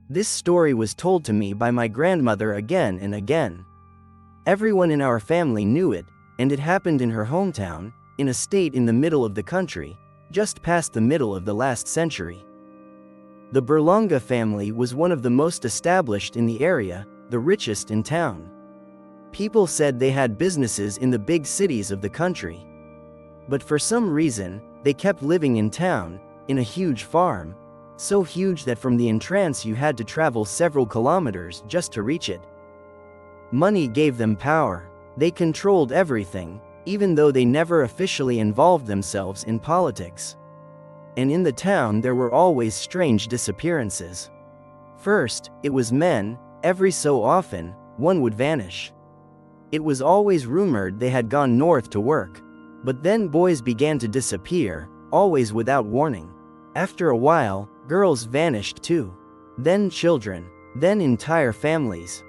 This story was told to me by my grandmother again and again. Everyone in our family knew it, and it happened in her hometown, in a state in the middle of the country, just past the middle of the last century. The Berlanga family was one of the most established in the area, the richest in town. People said they had businesses in the big cities of the country. But for some reason, they kept living in town, in a huge farm, so huge that from the entrance you had to travel several kilometers just to reach it. Money gave them power. They controlled everything, even though they never officially involved themselves in politics. And in the town there were always strange disappearances. First, it was men. Every so often, one would vanish. It was always rumored they had gone north to work. But then boys began to disappear, always without warning. After a while, girls vanished too. Then children. Then entire families.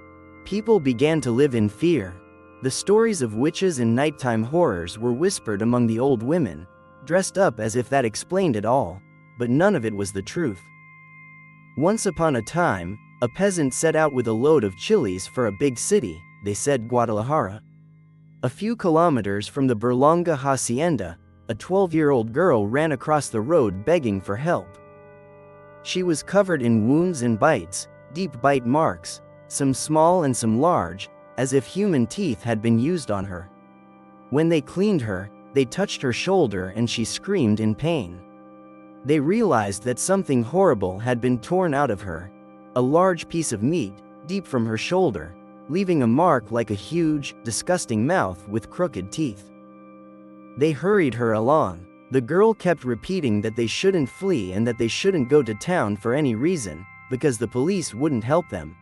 People began to live in fear. The stories of witches and nighttime horrors were whispered among the old women, dressed up as if that explained it all, but none of it was the truth. Once upon a time, a peasant set out with a load of chilies for a big city, they said Guadalajara. A few kilometers from the Berlanga hacienda, a 12-year-old girl ran across the road begging for help. She was covered in wounds and bites, deep bite marks, some small and some large, as if human teeth had been used on her. When they cleaned her, they touched her shoulder and she screamed in pain. They realized that something horrible had been torn out of her, a large piece of meat, deep from her shoulder, leaving a mark like a huge, disgusting mouth with crooked teeth. They hurried her along. The girl kept repeating that they shouldn't flee and that they shouldn't go to town for any reason, because the police wouldn't help them.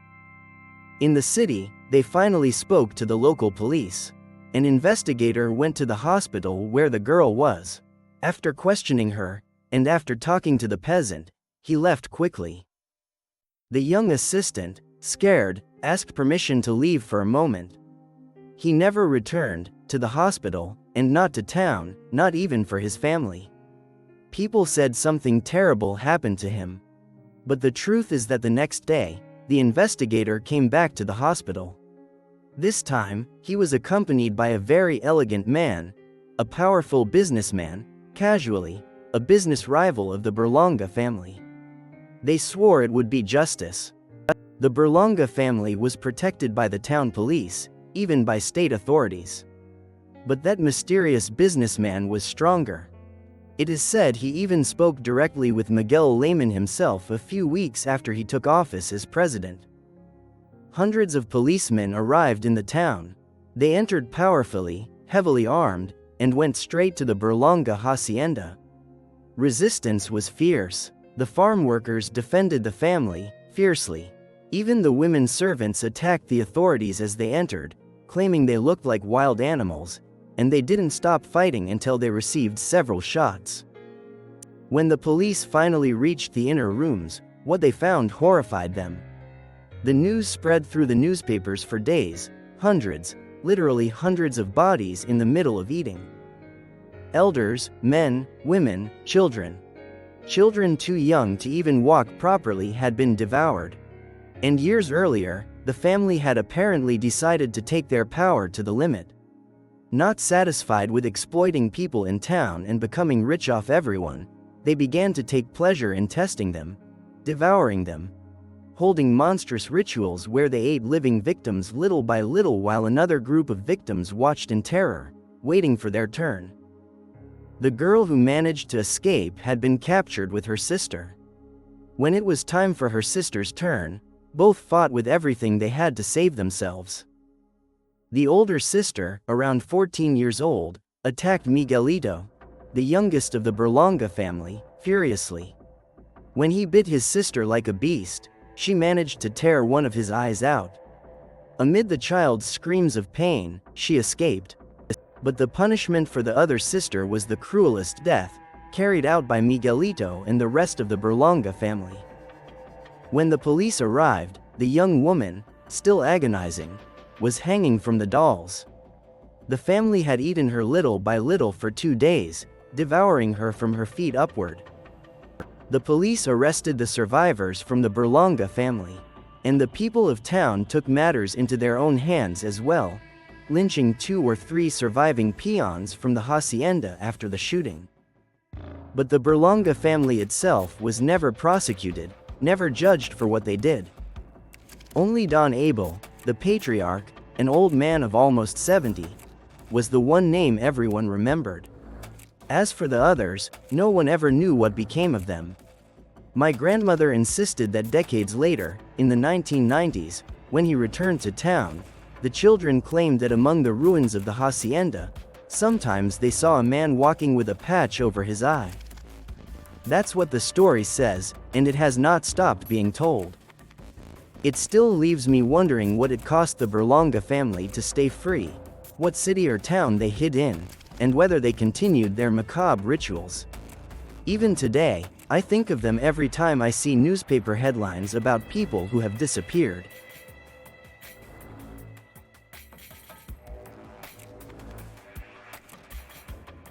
In the city, they finally spoke to the local police. An investigator went to the hospital where the girl was. After questioning her, and after talking to the peasant, he left quickly. The young assistant, scared, asked permission to leave for a moment. He never returned to the hospital, and not to town, not even for his family. People said something terrible happened to him. But the truth is that the next day, the investigator came back to the hospital. This time, he was accompanied by a very elegant man, a powerful businessman, casually, a business rival of the Berlanga family. They swore it would be justice. The Berlanga family was protected by the town police, even by state authorities. But that mysterious businessman was stronger. It is said he even spoke directly with Miguel Lehman himself a few weeks after he took office as president. Hundreds of policemen arrived in the town. They entered powerfully, heavily armed, and went straight to the Berlanga hacienda. Resistance was fierce. The farm workers defended the family, fiercely. Even the women servants attacked the authorities as they entered, claiming they looked like wild animals, and they didn't stop fighting until they received several shots. When the police finally reached the inner rooms, what they found horrified them. The news spread through the newspapers for days, hundreds, literally hundreds of bodies in the middle of eating. Elders, men, women, children. Children too young to even walk properly had been devoured. And years earlier, the family had apparently decided to take their power to the limit. Not satisfied with exploiting people in town and becoming rich off everyone, they began to take pleasure in testing them, devouring them, holding monstrous rituals where they ate living victims little by little while another group of victims watched in terror, waiting for their turn. The girl who managed to escape had been captured with her sister. When it was time for her sister's turn, both fought with everything they had to save themselves. The older sister, around 14 years old, attacked Miguelito, the youngest of the Berlanga family, furiously. When he bit his sister like a beast, she managed to tear one of his eyes out. Amid the child's screams of pain, she escaped. But the punishment for the other sister was the cruelest death, carried out by Miguelito and the rest of the Berlanga family. When the police arrived, the young woman, still agonizing, was hanging from the dolls. The family had eaten her little by little for 2 days, devouring her from her feet upward. The police arrested the survivors from the Berlanga family, and the people of town took matters into their own hands as well, lynching 2 or 3 surviving peons from the hacienda after the shooting. But the Berlanga family itself was never prosecuted, never judged for what they did. Only Don Abel, the patriarch, an old man of almost 70, was the one name everyone remembered. As for the others, no one ever knew what became of them. My grandmother insisted that decades later, in the 1990s, when he returned to town, the children claimed that among the ruins of the hacienda, sometimes they saw a man walking with a patch over his eye. That's what the story says, and it has not stopped being told. It still leaves me wondering what it cost the Berlanga family to stay free, what city or town they hid in, and whether they continued their macabre rituals. Even today, I think of them every time I see newspaper headlines about people who have disappeared.